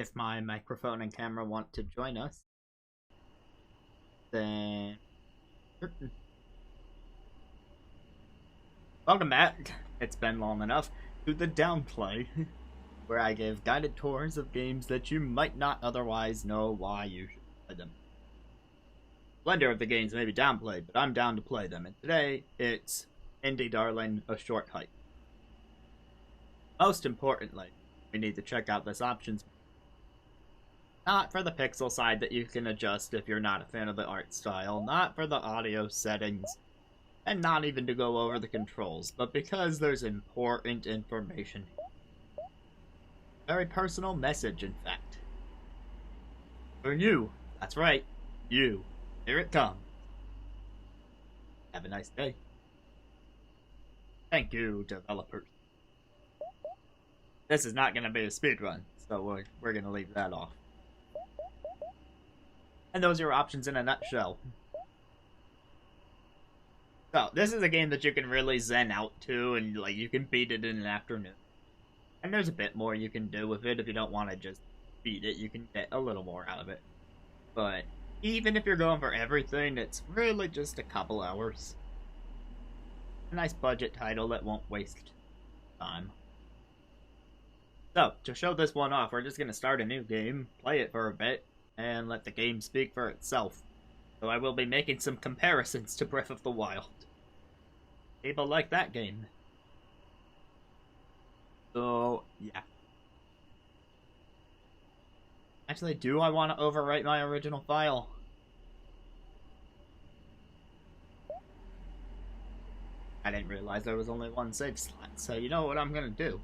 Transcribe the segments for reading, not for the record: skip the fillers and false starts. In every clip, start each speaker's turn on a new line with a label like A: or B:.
A: if my microphone and camera want to join us, then welcome back. It's been long enough to the Downplay, where I give guided tours of games that you might not otherwise know why you should play them. Blender of the games may be downplayed, but I'm down to play them, and today it's Indie Darling: A Short Hike. Most importantly, we need to check out this options. Not for the pixel side that you can adjust if you're not a fan of the art style, not for the audio settings, and not even to go over the controls, but because there's important information. Very personal message, in fact. For you, that's right, you. Here it comes. Have a nice day. Thank you, developers. This is not going to be a speedrun, so we're going to leave that off. And those are your options in a nutshell. So, this is a game that you can really zen out to, and like you can beat it in an afternoon. And there's a bit more you can do with it if you don't want to just beat it. You can get a little more out of it. But even if you're going for everything, it's really just a couple hours. A nice budget title that won't waste time. So, to show this one off, we're just going to start a new game, play it for a bit, and let the game speak for itself. So I will be making some comparisons to Breath of the Wild. People like that game. So, yeah. Actually, do I want to overwrite my original file? I didn't realize there was only one save slot, so you know what I'm gonna do.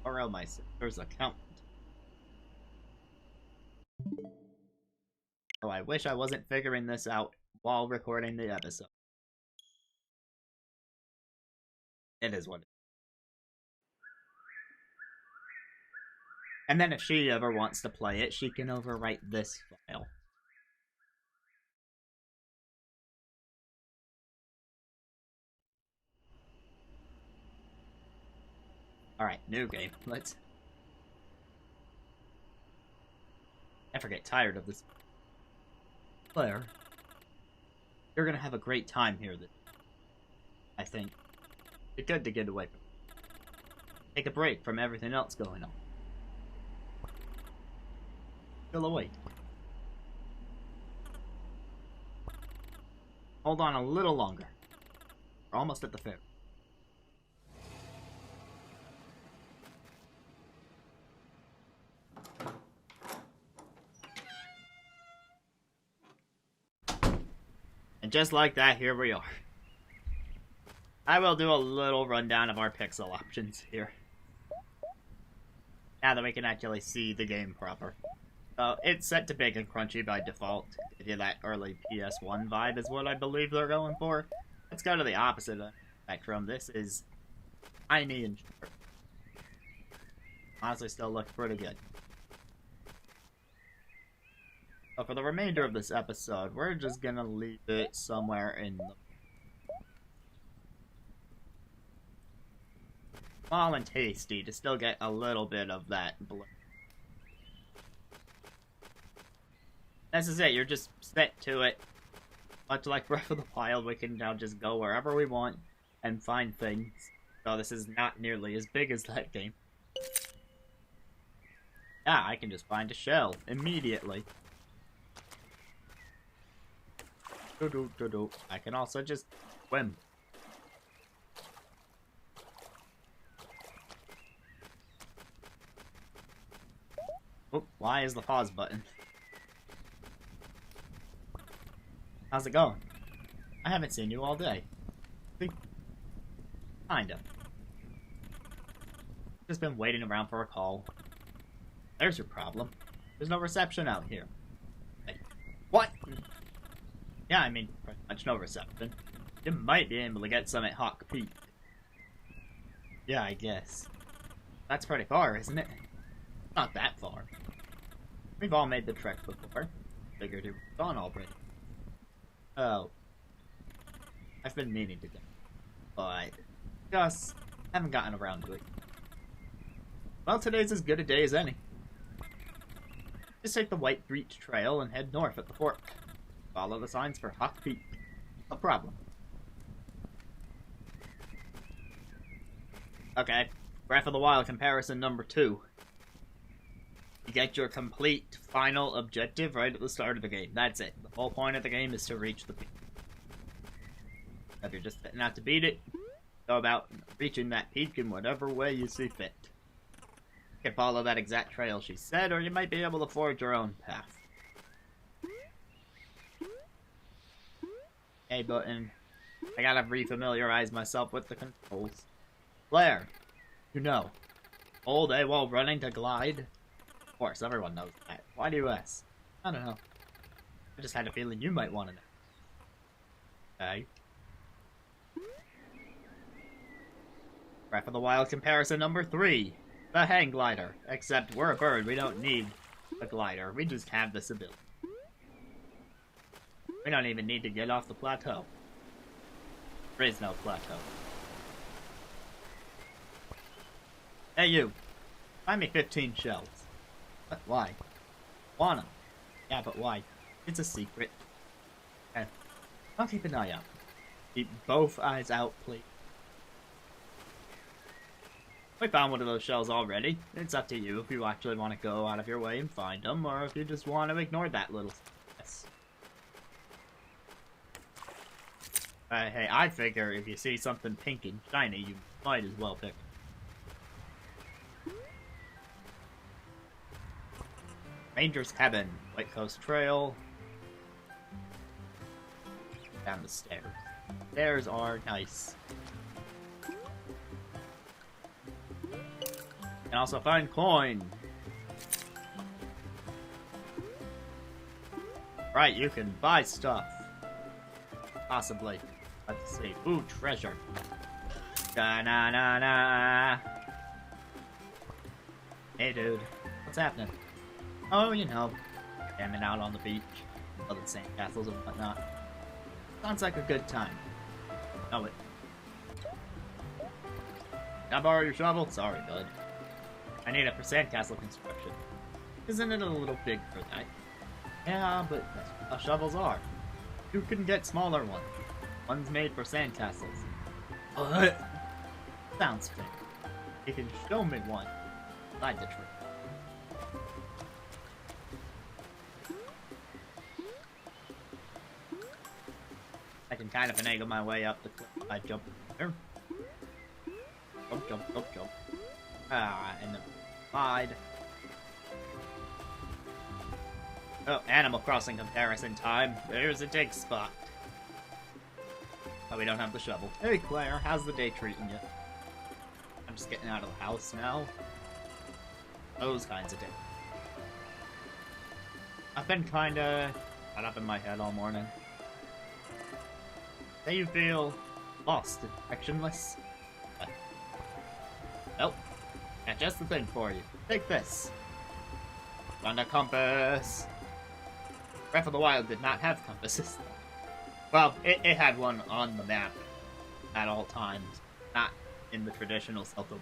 A: Borrow my sister's account. Oh, I wish I wasn't figuring this out while recording the episode. It is what it is. And then if she ever wants to play it, she can overwrite this file. Alright, new game. Let's... I never get tired of this. Claire, you're gonna have a great time here, I think. It's good to get away from it. Take a break from everything else going on. Still awake. Hold on a little longer. We're almost at the fair. And just like that, here we are. I will do a little rundown of our pixel options here. Now that we can actually see the game proper. So, it's set to big and crunchy by default. Give you that early PS1 vibe is what I believe they're going for. Let's go to the opposite of the spectrum. This is tiny and short. Honestly, still looks pretty good. So for the remainder of this episode, we're just gonna leave it somewhere in the small and tasty to still get a little bit of that blur. This is it, you're just set to it. Much like Breath of the Wild, we can now just go wherever we want and find things. So this is not nearly as big as that game. Yeah, I can just find a shell immediately. I can also just swim. Oh, why is the pause button? How's it going? I haven't seen you all day. Kinda. Just been waiting around for a call. There's your problem. There's no reception out here. Hey, what? Yeah, I mean, pretty much no reception. You might be able to get some at Hawk Peak. Yeah, I guess. That's pretty far, isn't it? Not that far. We've all made the trek before. Figured it was gone already. Oh. I've been meaning to go. But just haven't gotten around to it. Well, today's as good a day as any. Just take the White Breach Trail and head north at the fork. Follow the signs for Hawk Peak. No problem. Okay, Breath of the Wild comparison number 2. You get your complete final objective right at the start of the game. That's it. The whole point of the game is to reach the peak. If you're just setting out to beat it, go about reaching that peak in whatever way you see fit. You can follow that exact trail she said, or you might be able to forge your own path. A button. I gotta refamiliarize myself with the controls. Blair, you know. All day while running to glide. Of course, everyone knows that. Why do you ask? I don't know. I just had a feeling you might want to know. Okay. Breath of the Wild comparison number 3. The hang glider. Except we're a bird, we don't need a glider. We just have this ability. We don't even need to get off the plateau. There is no plateau. Hey you! Find me 15 shells. But why? Wanna? Yeah, but why? It's a secret. Okay. I'll keep an eye out. Keep both eyes out, please. We found one of those shells already. It's up to you if you actually want to go out of your way and find them, or if you just want to ignore that little yes. Hey, I figure if you see something pink and shiny, you might as well pick it. Ranger's Cabin, White Coast Trail. Down the stairs. Stairs are nice. You can also find coin. Right, you can buy stuff. Possibly. Let's see. Ooh, treasure. Da-na-na-na. Hey, dude. What's happening? Oh, you know. Camping out on the beach. Other sandcastles and whatnot. Sounds like a good time. Know it. Can I borrow your shovel? Sorry, bud. I need it for sandcastle construction. Isn't it a little big for that? Yeah, but that's how shovels are. You can get smaller ones. One's made for sandcastles. What? Sounds fair. You can show me one. Beside the tree. I can kind of finagle my way up the cliff by jumping there. Jump, jump, jump, jump. And then slide. Oh, Animal Crossing comparison time. There's a dig spot. Oh, we don't have the shovel. Hey, Claire, how's the day treating you? I'm just getting out of the house now. Those kinds of things. I've been kinda caught up in my head all morning. Say you feel lost and directionless? Nope. Got just the thing for you. Take this. Found a compass. Breath of the Wild did not have compasses. Well, it had one on the map at all times, not in the traditional Zelda way.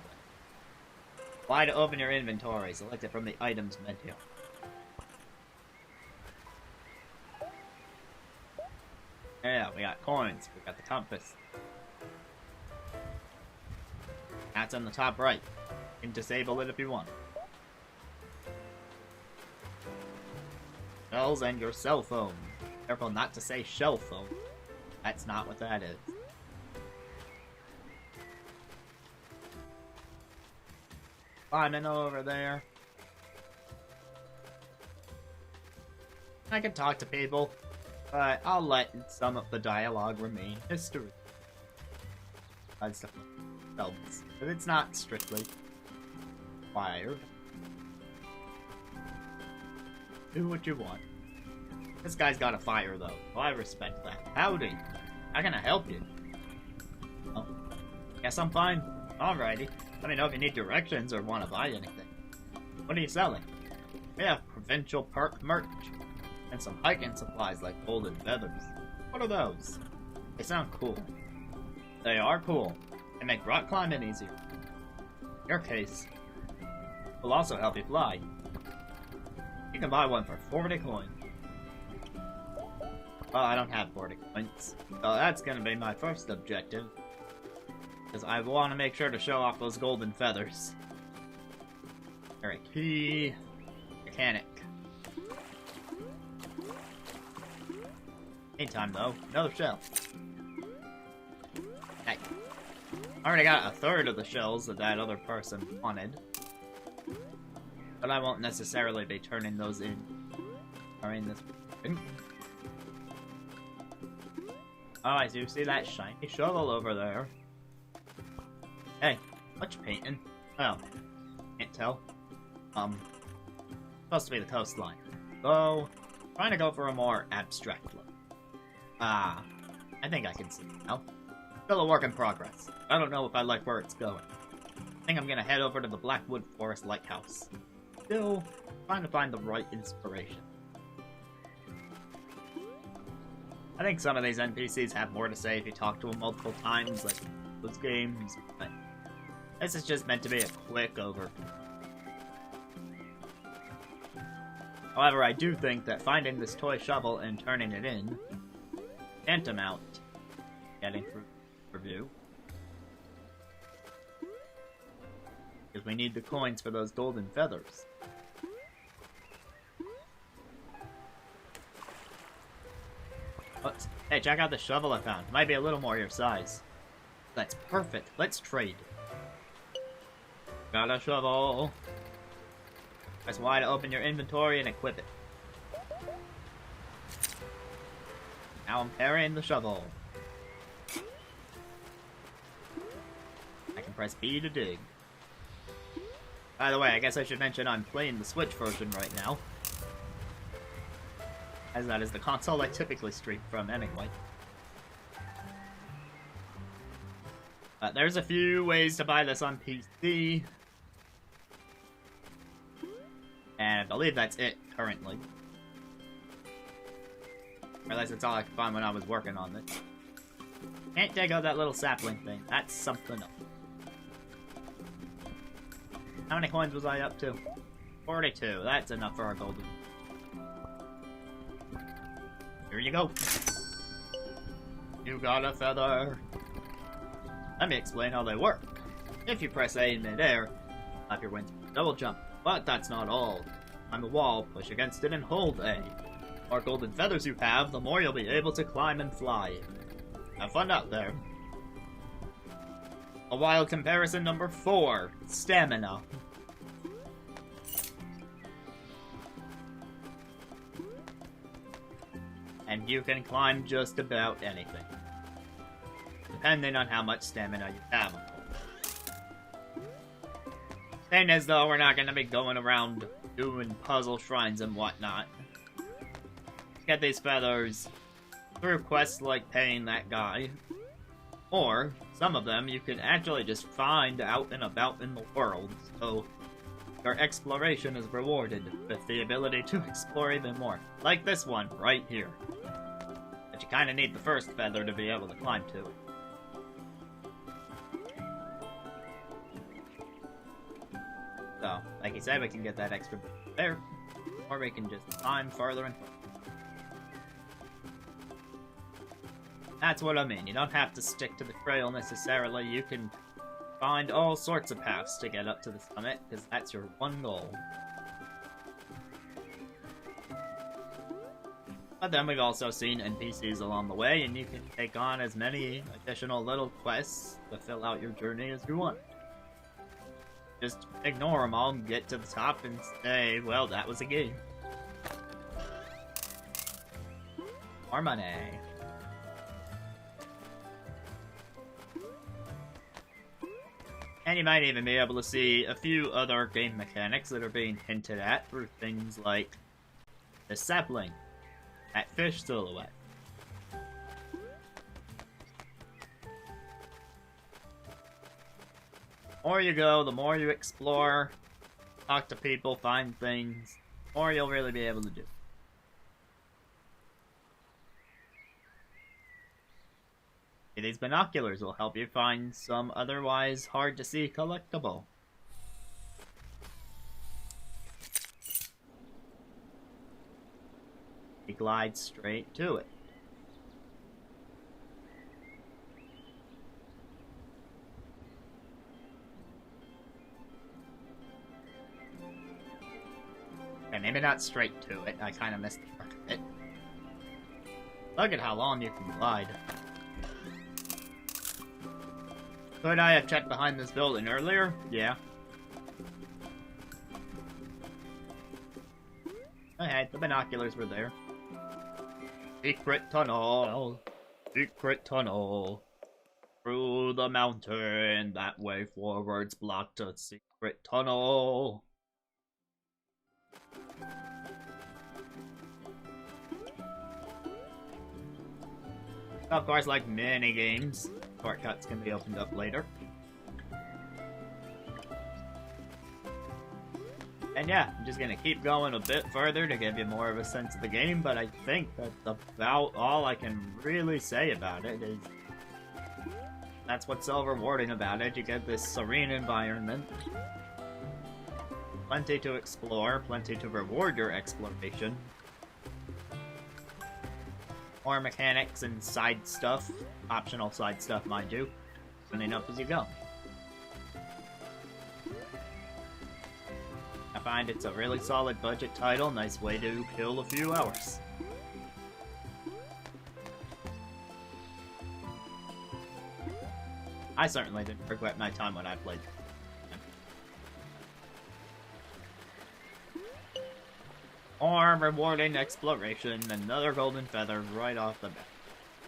A: Apply to open your inventory. Select it from the items menu. Yeah, we got coins. We got the compass. That's on the top right. You can disable it if you want. Shells and your cell phone. Careful not to say shell phone. That's not what that is. Climbing over there. I can talk to people, but I'll let some of the dialogue remain history. Stuff like belts, but it's not strictly required. Do what you want. This guy's got a fire though, so I respect that. Howdy. How can I help you? Oh, guess I'm fine. Alrighty. Let me know if you need directions or want to buy anything. What are you selling? We have provincial perk merch. And some hiking supplies like golden feathers. What are those? They sound cool. They are cool. They make rock climbing easier. In your case, will also help you fly. You can buy one for 40 coins. Oh, I don't have 40 coins. So that's gonna be my first objective. Because I want to make sure to show off those golden feathers. Alright, key. Mechanic. Meantime, though, another shell. Okay. I already got a third of the shells that that other person wanted. But I won't necessarily be turning those in. Or in this. Oh, I do see that shiny shovel over there. Hey, what you painting? Oh, can't tell. Supposed to be the coastline. So, trying to go for a more abstract look. Ah, I think I can see it now. Still a work in progress. I don't know if I like where it's going. I think I'm gonna head over to the Blackwood Forest Lighthouse. Still trying to find the right inspiration. I think some of these NPCs have more to say if you talk to them multiple times, like those games, but this is just meant to be a quick overview. However, I do think that finding this toy shovel and turning it in tantamount to getting through the review. Because we need the coins for those golden feathers. Hey, check out the shovel I found. It might be a little more your size. That's perfect. Let's trade. Got a shovel. Press Y to open your inventory and equip it. Now I'm carrying the shovel. I can press B to dig. By the way, I guess I should mention I'm playing the Switch version right now. As that is the console I typically stream from anyway. There's a few ways to buy this on PC. And I believe that's it, currently. Or at least that's all I could find when I was working on this. Can't dig out that little sapling thing. That's something else. How many coins was I up to? 42. That's enough for our golden. Here you go. You got a feather. Let me explain how they work. If you press A in midair, clap your wings, double jump. But that's not all. Climb a wall, push against it, and hold A. The more golden feathers you have, the more you'll be able to climb and fly. Have fun out there. A wild comparison number 4. Stamina. And you can climb just about anything. Depending on how much stamina you have, of course. Saying as though we're not going to be going around doing puzzle shrines and whatnot. Get these feathers through quests like paying that guy. Or, some of them you can actually just find out and about in the world, so your exploration is rewarded with the ability to explore even more. Like this one, right here. But you kinda need the first feather to be able to climb to it. So, like you said, we can get that extra bit there, or we can just climb farther and farther. That's what I mean. You don't have to stick to the trail necessarily. You can find all sorts of paths to get up to the summit, because that's your one goal. But then we've also seen NPCs along the way, and you can take on as many additional little quests to fill out your journey as you want. Just ignore them all, get to the top, and say, well, that was a game. More money. And you might even be able to see a few other game mechanics that are being hinted at through things like the sapling, that fish silhouette. The more you go, the more you explore, talk to people, find things, the more you'll really be able to do. These binoculars will help you find some otherwise hard-to-see collectible. glide straight to it. Okay, maybe not straight to it. I kind of missed the mark of it. Look at how long you can glide. Could I have checked behind this building earlier? Yeah. Okay, the binoculars were there. Secret tunnel. Secret tunnel. Through the mountain. That way forward's blocked a secret tunnel. Of course, like many games, shortcuts can be opened up later. And yeah, I'm just gonna keep going a bit further to give you more of a sense of the game, but I think that's about all I can really say about it. That's what's so rewarding about it. You get this serene environment. Plenty to explore, plenty to reward your exploration. More mechanics and side stuff, optional side stuff, mind you, spinning up as you go. I find it's a really solid budget title, nice way to kill a few hours. I certainly didn't regret my time when I played. More rewarding exploration, another golden feather right off the bat.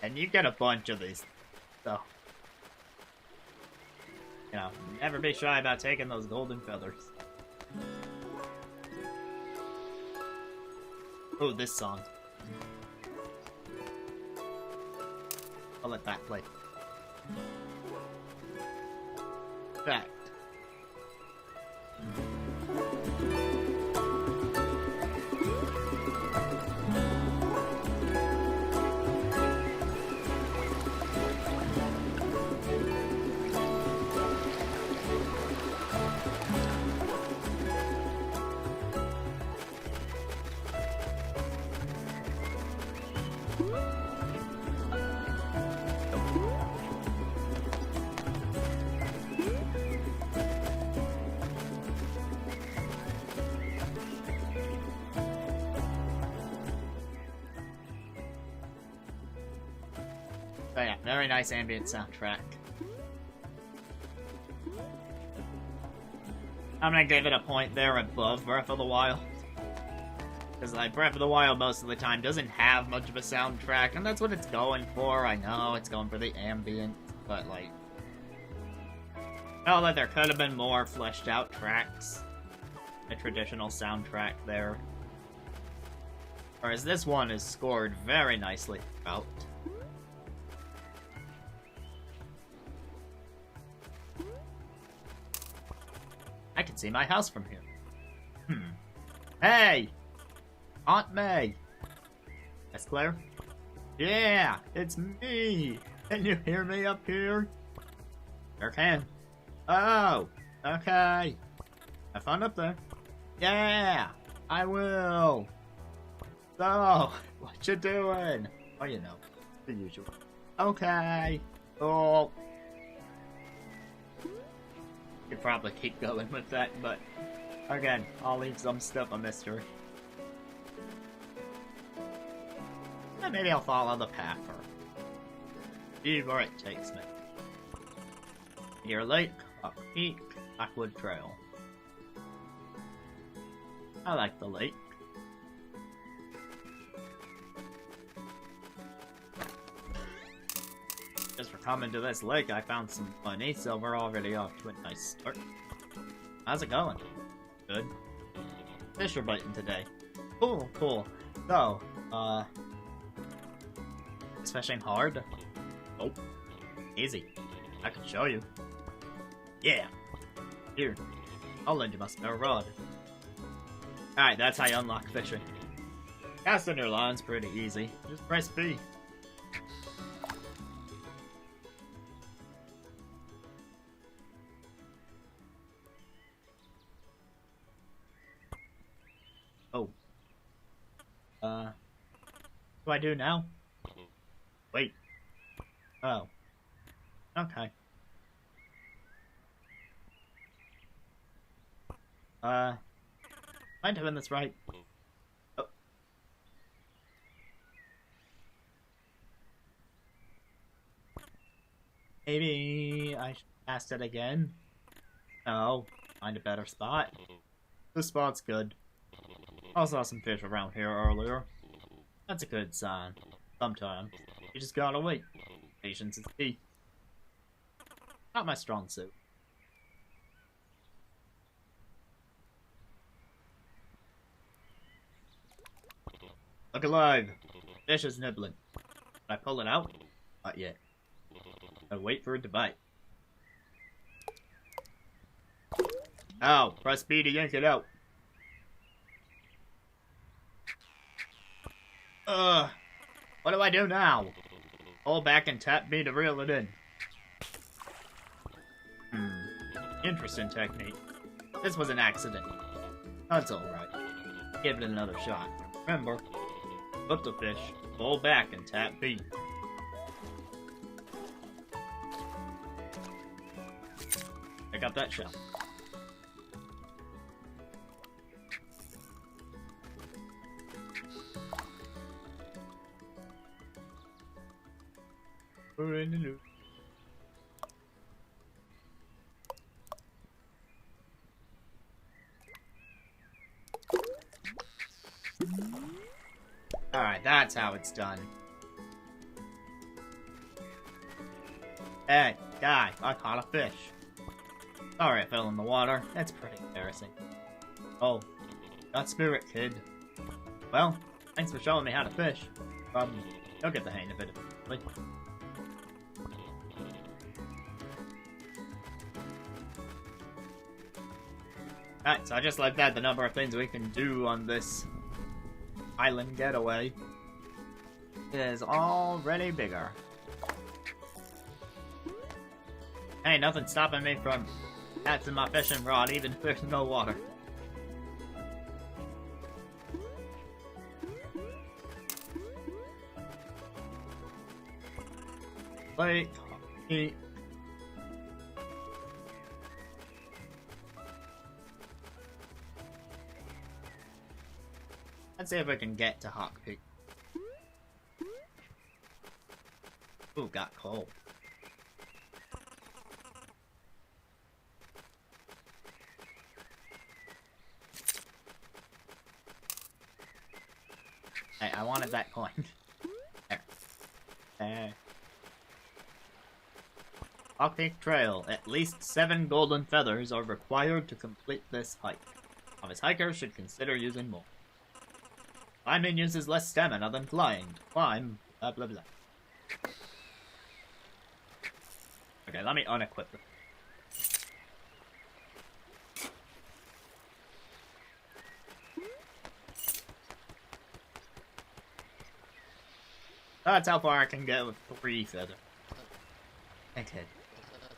A: And you get a bunch of these, so... You know, never be shy about taking those golden feathers. Oh, this song. I'll let that play. Fact. But yeah, very nice ambient soundtrack. I'm gonna give it a point there above Breath of the Wild. Because like Breath of the Wild most of the time doesn't have much of a soundtrack, and that's what it's going for. I know it's going for the ambient, but like, I felt that there could have been more fleshed out tracks. A traditional soundtrack there. Whereas this one is scored very nicely throughout. I can see my house from here. Hey! Aunt May! That's Claire? Yeah! It's me! Can you hear me up here? Sure can. Oh! Okay. Have fun up there. Yeah! I will! So, what you doing? Oh, you know, the usual. Okay. Cool. Could probably keep going with that, but again, I'll leave some stuff a mystery. And maybe I'll follow the path or see where it takes me. Near Lake, up Peak, Blackwood Trail. I like the lake. Just for coming to this lake, I found some money, so we're already off to a nice start. How's it going? Good. Fish are biting today. Cool, cool. So, is fishing hard? Nope. Easy. I can show you. Yeah. Here. I'll lend you my spare rod. Alright, that's how you unlock fishing. Casting your line's pretty easy. Just press B. Oh. What do I do now? Wait. Oh. Okay. Am I doing this right? Oh. Maybe I should cast it again? No. Find a better spot. This spot's good. I saw some fish around here earlier. That's a good sign. Sometimes. You just gotta wait. Patience is key. Not my strong suit. Look alive! Fish is nibbling. Can I pull it out? Not yet. Gotta wait for it to bite. Ow! Press B to yank it out. What do I do now? Hold back and tap B to reel it in. Interesting technique. This was an accident. That's alright. Give it another shot. Remember, flip the fish, hold back and tap B. Pick up that shell. We're in the loop. Alright, that's how it's done. Hey, guy, I caught a fish. Sorry I fell in the water. That's pretty embarrassing. Oh, got spirit, kid. Well, thanks for showing me how to fish. You'll get the hang of it eventually. Alright, so just like that, the number of things we can do on this island getaway is already bigger. Hey, nothing's stopping me from casting my fishing rod even if there's no water. Wait, let's see if we can get to Hawk Peak. Ooh, got cold. Hey, I wanted that coin. There. Hawk Peak Trail. At least 7 golden feathers are required to complete this hike. Novice hikers should consider using more. Climbing uses less stamina than flying. To climb, blah blah blah. Okay, let me unequip it. That's how far I can get with 3 feathers. Okay.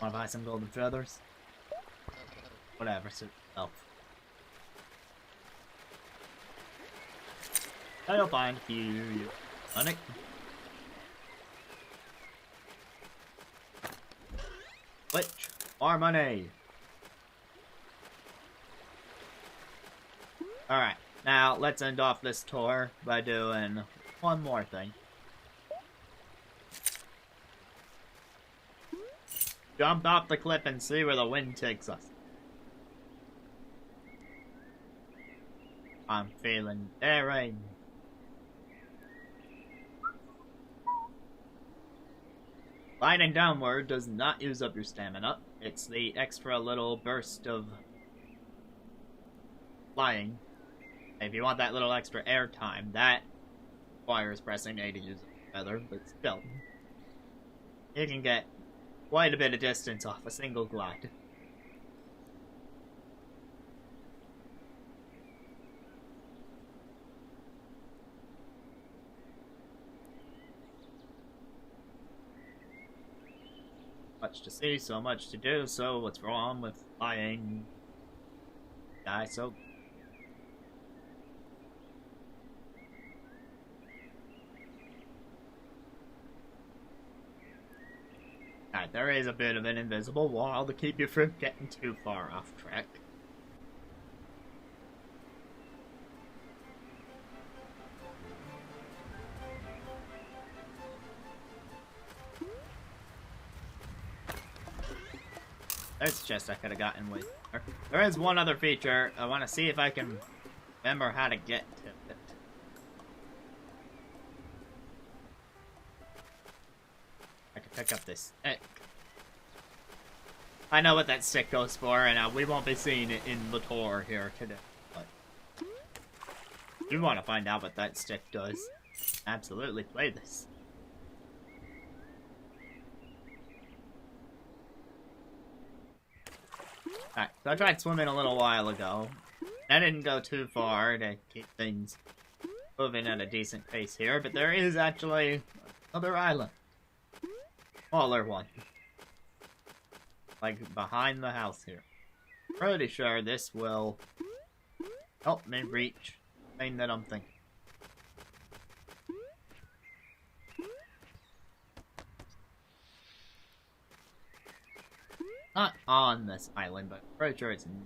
A: Wanna buy some golden feathers? Whatever, suit yourself. I'll find a few. On it. Glitch. More money. Alright, now let's end off this tour by doing one more thing. Jump off the cliff and see where the wind takes us. I'm feeling daring. Sliding downward does not use up your stamina. It's the extra little burst of flying. If you want that little extra air time, that requires pressing A to use a feather, but still. You can get quite a bit of distance off a single glide. Much to see, so much to do, so what's wrong with flying? Die so. But there is a bit of an invisible wall to keep you from getting too far off track. There's a chest I could have gotten with. There is one other feature. I want to see if I can remember how to get to it. I can pick up this stick. I know what that stick goes for, and we won't be seeing it in the tour here today. But if you want to find out what that stick does, absolutely play this. Alright, so I tried swimming a little while ago. I didn't go too far to keep things moving at a decent pace here, but there is actually another island. Smaller one. Like, behind the house here. Pretty sure this will help me reach the thing that I'm thinking. Not on this island, but I'm pretty sure it's in.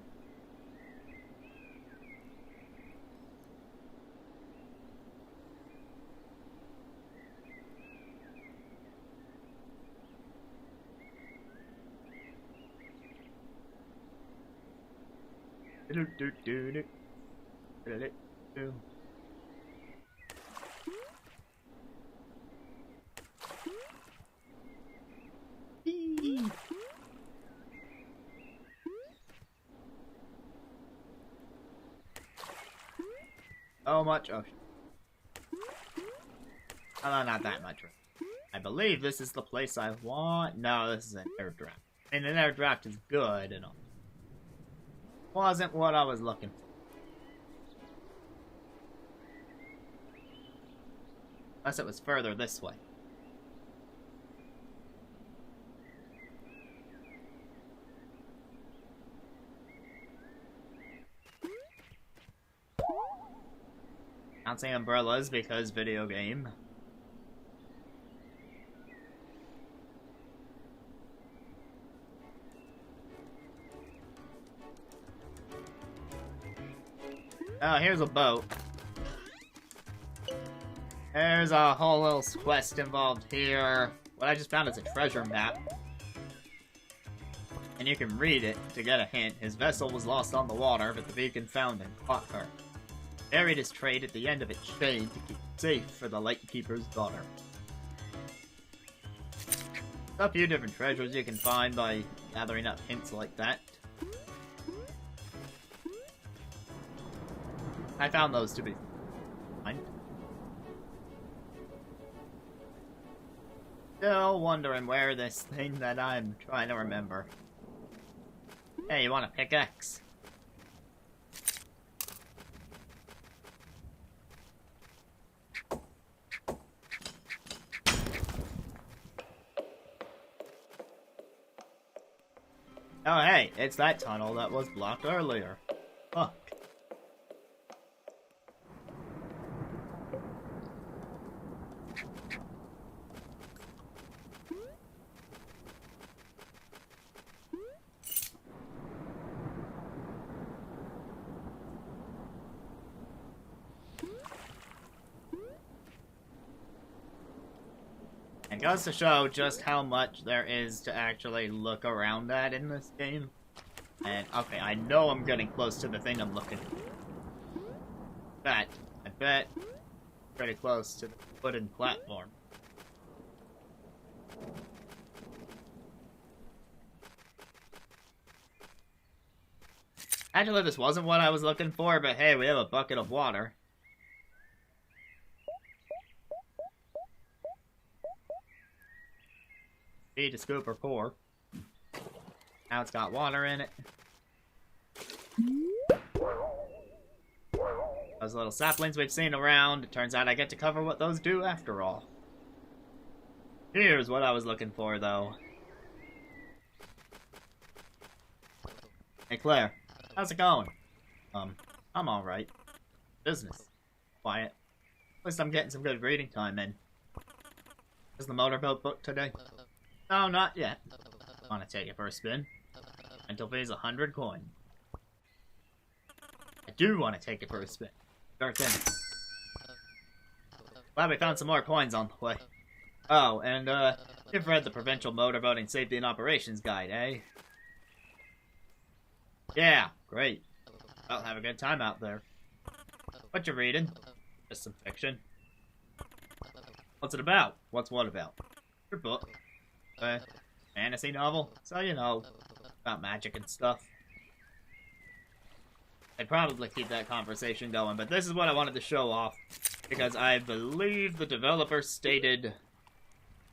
A: So much ocean. Oh, not that much. I believe this is the place I want. No, this is an air draft. And an air draft is good and all. Wasn't what I was looking for. Unless it was further this way. Not saying umbrellas because video game. Oh, here's a boat. There's a whole little quest involved here. What I just found is a treasure map. And you can read it to get a hint. His vessel was lost on the water, but the beacon found and caught her. Buried his trade at the end of its chain to keep it safe for the lightkeeper's daughter. A few different treasures you can find by gathering up hints like that. I found those to be fine. Still wondering where this thing that I'm trying to remember. Hey, you want a pickaxe? Oh hey, it's that tunnel that was blocked earlier. Fuck. It goes to show just how much there is to actually look around at in this game. And, okay, I know I'm getting close to the thing I'm looking for. I bet, pretty close to the wooden platform. Actually, this wasn't what I was looking for, but hey, we have a bucket of water. Need to scoop or pour. Now it's got water in it. Those little saplings we've seen around, it turns out I get to cover what those do after all. Here's what I was looking for, though. Hey Claire, how's it going? I'm alright. Business. Quiet. At least I'm getting some good reading time in. Is the motorboat booked today? No, not yet. Want to take it for a spin? Rental fee is 100 coin. I do want to take it for a spin. Start in. Glad we found some more coins on the way. Oh, and you've read the Provincial Motorboating Safety and Operations Guide, eh? Yeah, great. Well, have a good time out there. What you reading? Just some fiction. What's it about? What's what about? Your book. Fantasy novel? So, you know, about magic and stuff. I'd probably keep that conversation going, but this is what I wanted to show off, because I believe the developer stated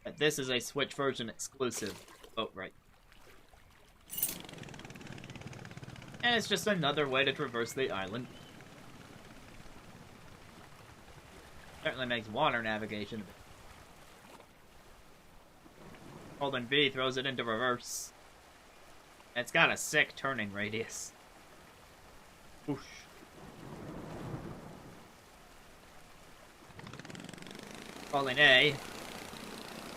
A: that this is a Switch version exclusive. Oh, right. And it's just another way to traverse the island. Certainly makes water navigation a bit. Holding B throws it into reverse. It's got a sick turning radius. Whoosh. Holding A.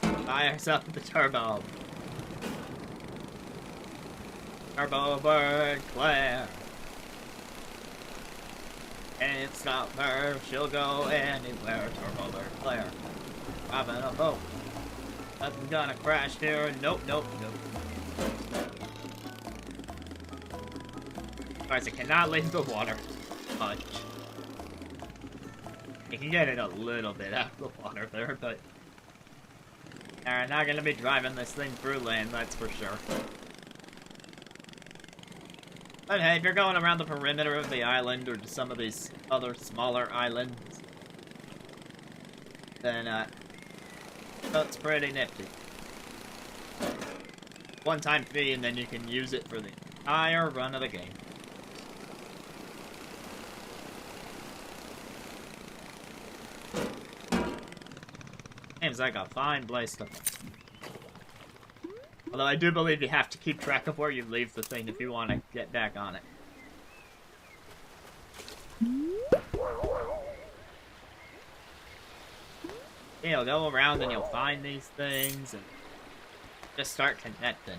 A: Fires up the turbo. Turbo bird Claire. Can't stop her, she'll go anywhere. Turbo bird Claire. Driving a boat. Nothing gonna crash here. Nope, nope, nope. Of course, it cannot leave the water much. You can get it a little bit out of the water there, but they're not gonna be driving this thing through land, that's for sure. But hey, if you're going around the perimeter of the island, or to some of these other smaller islands, then, that's pretty nifty. One-time fee, and then you can use it for the entire run of the game. Seems like a fine place to play. Although I do believe you have to keep track of where you leave the thing if you want to get back on it. You'll go around and you'll find these things and just start connecting.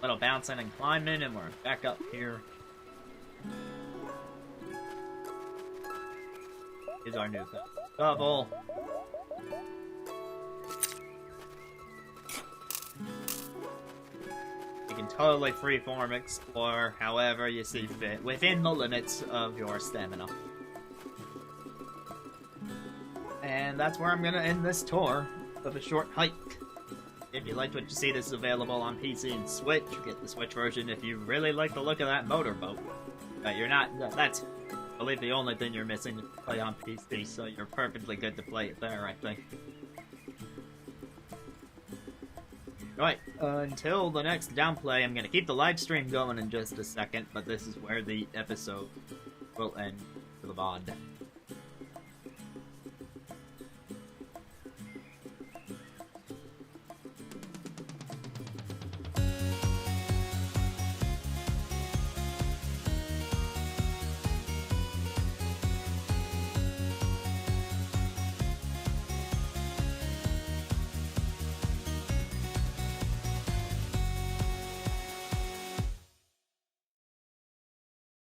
A: Little bouncing and climbing, and we're back up here. Here's our new double. You can totally freeform explore however you see fit, within the limits of your stamina. And that's where I'm gonna end this tour of a short hike. If you liked what you see, this is available on PC and Switch. Get the Switch version if you really like the look of that motorboat. But you're not, that's, I believe, the only thing you're missing to play on PC, so you're perfectly good to play it there, I think. Right, until the next Downplay, I'm gonna keep the live stream going in just a second, but this is where the episode will end for the VOD.